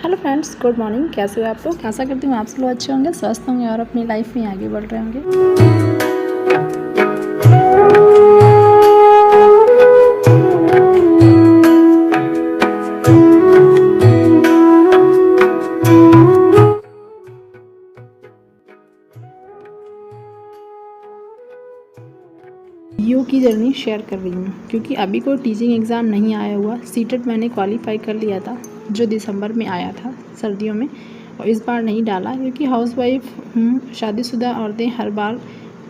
Hello friends, good morning. कैसे हो आप लोग? आशा करती हूँ आप सब लोग अच्छे होंगे, स्वस्थ होंगे और अपनी लाइफ में आगे बढ़ रहे होंगे। बीओ की जर्नी शेयर कर रही हूँ क्योंकि अभी कोई टीचिंग एग्ज़ाम नहीं आया हुआ। सीटेट मैंने क्वालिफाई कर लिया था जो दिसंबर में आया था सर्दियों में, और इस बार नहीं डाला क्योंकि हाउसवाइफ हूँ। शादीशुदा औरतें हर बार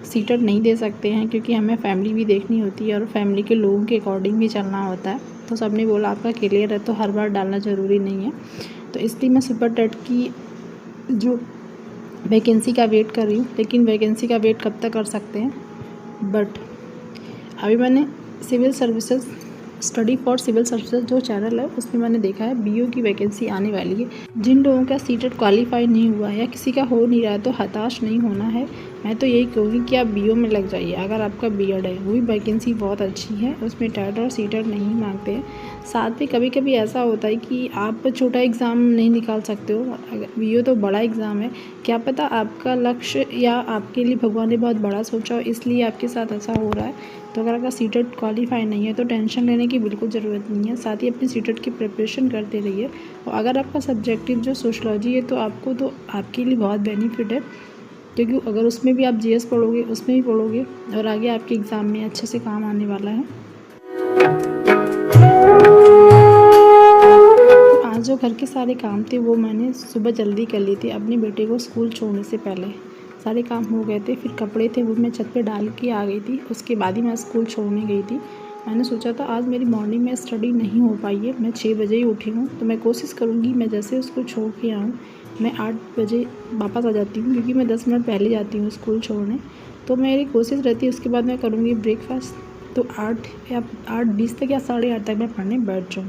सीटेट नहीं दे सकते हैं क्योंकि हमें फैमिली भी देखनी होती है और फैमिली के लोगों के अकॉर्डिंग भी चलना होता है। तो सबने बोला आपका क्लियर है तो हर बार डालना ज़रूरी नहीं है, तो इसलिए मैं सुपर टेट की जो वैकेंसी का वेट कर रही हूँ। लेकिन वैकेंसी का वेट कब तक कर सकते हैं, बट अभी मैंने civil services study for civil services जो चैनल है उसमें मैंने देखा है बीओ की वैकेंसी आने वाली है। जिन लोगों का सीटेट क्वालिफाई नहीं हुआ है या किसी का हो नहीं रहा है तो हताश नहीं होना है। मैं तो यही कहूँगी कि आप बीओ में लग जाइए। अगर आपका बीएड है वो भी वैकेंसी बहुत अच्छी है, उसमें टेट और सीटेट नहीं मांगते हैं। साथ में कभी कभी ऐसा होता है कि आप छोटा एग्ज़ाम नहीं निकाल सकते हो, बीओ तो बड़ा एग्ज़ाम है। क्या पता आपका लक्ष्य या आपके लिए भगवान ने बहुत बड़ा सोचा हो इसलिए आपके साथ ऐसा हो रहा है। तो अगर आपका सीटेट क्वालिफाई नहीं है तो टेंशन लेने की बिल्कुल ज़रूरत नहीं है। साथ ही अपनी सीटेट की प्रिपरेशन करते रहिए। और अगर आपका सब्जेक्टिव जो सोशलॉजी है तो आपके लिए बहुत बेनिफिट है, क्योंकि अगर उसमें भी आप जीएस पढ़ोगे उसमें भी पढ़ोगे और आगे आपके एग्ज़ाम में अच्छे से काम आने वाला है। आज जो घर के सारे काम थे वो मैंने सुबह जल्दी कर लिए थे। अपने बेटे को स्कूल छोड़ने से पहले सारे काम हो गए थे। फिर कपड़े थे वो मैं छत पे डाल के आ गई थी, उसके बाद ही मैं स्कूल छोड़ने गई थी। मैंने सोचा था आज मेरी मॉर्निंग में स्टडी नहीं हो पाई है, मैं 6 बजे ही उठी हूँ, तो मैं कोशिश करूँगी मैं जैसे उसको छोड़ के आऊँ मैं 8 बजे वापस आ जाती हूँ, क्योंकि मैं 10 मिनट पहले जाती हूँ स्कूल छोड़ने। तो मेरी कोशिश रहती है उसके बाद मैं करूँगी ब्रेकफास्ट, तो 8:20 तक या 8:30 तक मैं पढ़ने बैठ जाऊँ।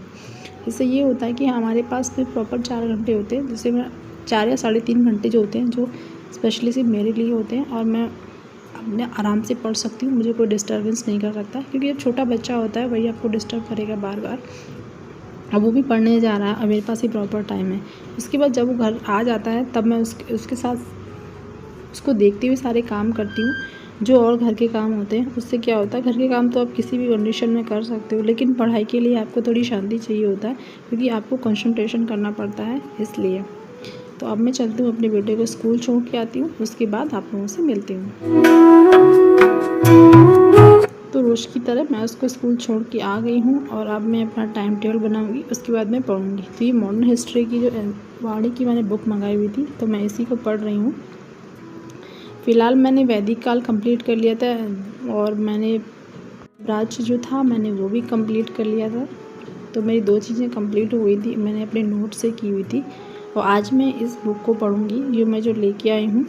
इससे ये होता है कि हमारे पास में प्रॉपर 4 घंटे होते हैं, जिससे मैं 4 या 3.5 घंटे जो होते हैं जो स्पेशली सिर्फ मेरे लिए होते हैं, और मैं अपने आराम से पढ़ सकती हूँ। मुझे कोई डिस्टर्बेंस नहीं कर सकता, क्योंकि जब छोटा बच्चा होता है वही आपको डिस्टर्ब करेगा बार बार। अब वो भी पढ़ने जा रहा है और मेरे पास ही प्रॉपर टाइम है। उसके बाद जब वो घर आ जाता है तब मैं उसके साथ उसको देखते हुए सारे काम करती हूँ जो और घर के काम होते हैं। उससे क्या होता है, घर के काम तो आप किसी भी कंडीशन में कर सकते हो, लेकिन पढ़ाई के लिए आपको थोड़ी शांति चाहिए होता है, क्योंकि आपको कंसंट्रेशन करना पड़ता है इसलिए। तो अब मैं चलती हूँ अपने बेटे को स्कूल छोड़ के आती हूँ, उसके बाद आप लोगों से मिलती हूँ। तो रोज़ की तरह मैं उसको स्कूल छोड़ के आ गई हूँ और अब मैं अपना टाइम टेबल बनाऊँगी, उसके बाद मैं पढ़ूँगी। तो ये मॉडर्न हिस्ट्री की जो वाणी की मैंने बुक मंगाई हुई थी तो मैं इसी को पढ़ रही हूँ। फ़िलहाल मैंने वैदिक काल कंप्लीट कर लिया था और मैंने राज्य जो था मैंने वो भी कंप्लीट कर लिया था। तो मेरी 2 चीज़ें कंप्लीट हुई थी, मैंने अपने नोट से की हुई थी। और आज मैं इस बुक को पढ़ूँगी ये मैं जो लेके आई हूँ।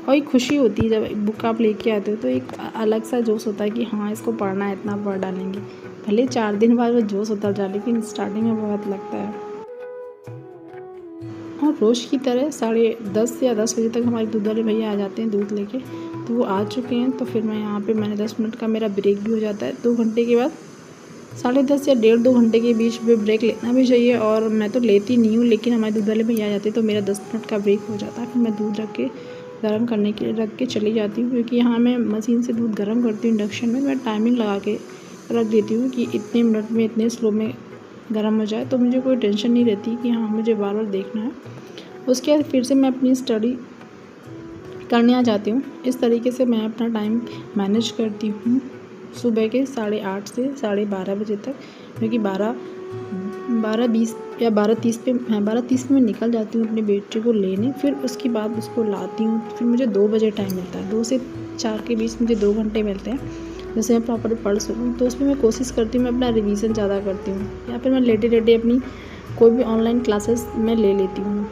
और एक खुशी होती है जब एक बुक आप लेके आते हो, तो एक अलग सा जोश होता है कि हाँ इसको पढ़ना है, इतना पढ़ डालेंगे। भले 4 दिन बाद वो जोश उतर जाए, लेकिन स्टार्टिंग में बहुत लगता है। और रोज़ की तरह 10:30 या 10 बजे तक हमारे दूध वाले भैया आ जाते हैं दूध लेके, तो वो आ चुके हैं। तो फिर मैं यहाँ पे मैंने 10 मिनट का मेरा ब्रेक भी हो जाता है। 2 घंटे के बाद 10:30 या 1.5-2 घंटे के बीच में ब्रेक लेना भी चाहिए, और मैं तो लेती नहीं हूँ, लेकिन हमारे दूध वाले भैया आ जाते हैं तो मेरा 10 मिनट का ब्रेक हो जाता है। फिर मैं दूध रख के गर्म करने के लिए रख के चली जाती हूँ, क्योंकि यहाँ मैं मशीन से दूध गर्म करती हूँ इंडक्शन में। मैं टाइमिंग लगा के रख देती हूँ कि इतने मिनट में इतने स्लो में गर्म हो जाए, तो मुझे कोई टेंशन नहीं रहती कि हाँ मुझे बार बार देखना है। उसके बाद फिर से मैं अपनी स्टडी करने आ जाती हूँ। इस तरीके से मैं अपना टाइम मैनेज करती हूँ सुबह के 8:30 से 12:30 बजे तक, क्योंकि 12:20 या 12:30 पे 12:30 में मैं निकल जाती हूँ अपने बेटे को लेने। फिर उसके बाद उसको लाती हूँ, फिर मुझे 2 बजे टाइम मिलता है। 2 से 4 के बीच मुझे 2 घंटे मिलते हैं, जैसे मैं प्रॉपर पढ़ सकूँ। तो उसमें मैं कोशिश करती हूँ मैं अपना रिवीजन ज़्यादा करती हूँ, या फिर मैं लेटे अपनी कोई भी ऑनलाइन क्लासेस मैं ले लेती हूँ।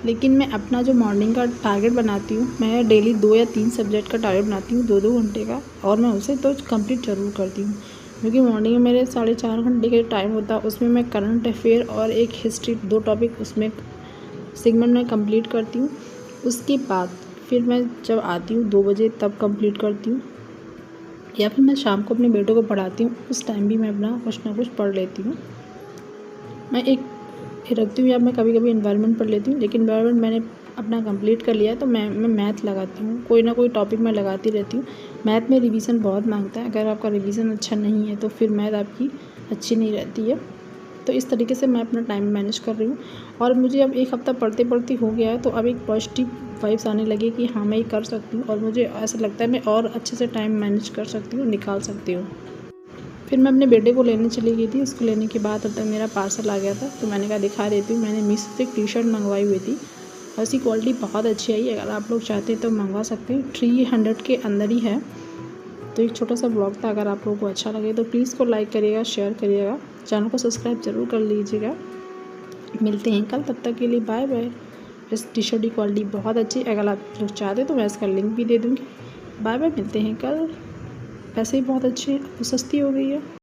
लेकिन मैं अपना जो मॉर्निंग का टारगेट बनाती हूँ, मैं डेली 2 या 3 सब्जेक्ट का टारगेट बनाती हूँ 2-2 घंटे का, और मैं उसे तो कंप्लीट ज़रूर करती हूँ। क्योंकि मॉर्निंग में मेरे 4.5 घंटे का टाइम होता है, उसमें मैं करंट अफेयर और एक हिस्ट्री 2 टॉपिक उसमें सेगमेंट में कंप्लीट करती हूँ। उसके बाद फिर मैं जब आती हूँ 2 बजे तब कंप्लीट करती हूँ, या फिर मैं शाम को अपने बेटे को पढ़ाती हूँ, उस टाइम भी मैं अपना कुछ ना कुछ पढ़ लेती हूँ। मैं एक रखती हूँ या मैं कभी कभी एनवायरनमेंट पढ़ लेती हूँ, लेकिन एनवायरनमेंट मैंने अपना कंप्लीट कर लिया है तो मैं मैथ लगाती हूँ। कोई ना कोई टॉपिक मैं लगाती रहती हूँ। मैथ में रिवीजन बहुत मांगता है, अगर आपका रिवीजन अच्छा नहीं है तो फिर मैथ आपकी अच्छी नहीं रहती है। तो इस तरीके से मैं अपना टाइम मैनेज कर रही हूँ और मुझे अब एक हफ़्ता पढ़ते पढ़ते हो गया है, तो अब एक पॉजिटिव वाइब्स आने लगी कि हाँ मैं ये कर सकती हूँ और मुझे ऐसा लगता है मैं और अच्छे से टाइम मैनेज कर सकती हूँ, निकाल सकती हूँ। फिर मैं अपने बेटे को लेने चली गई थी। उसको लेने के बाद तब तक मेरा पार्सल आ गया था, तो मैंने कहा दिखा देती हूँ। मैंने मीशो से एक टी शर्ट मंगवाई हुई थी और उसकी क्वालिटी बहुत अच्छी आई। अगर आप लोग चाहते हैं तो मंगवा सकते हैं, 300 के अंदर ही है। तो एक छोटा सा ब्लॉग था, अगर आप लोगों को अच्छा लगे तो प्लीज़ को लाइक करिएगा, शेयर करिएगा, चैनल को सब्सक्राइब ज़रूर कर लीजिएगा। मिलते हैं कल, तब तक के लिए बाय बाय। इस टी शर्ट की क्वालिटी बहुत अच्छी, अगर आप लोग चाहते तो मैं इसका लिंक भी दे दूँगी। बाय बाय, मिलते हैं कल। पैसे भी बहुत अच्छे हैं, तो सस्ती हो गई है।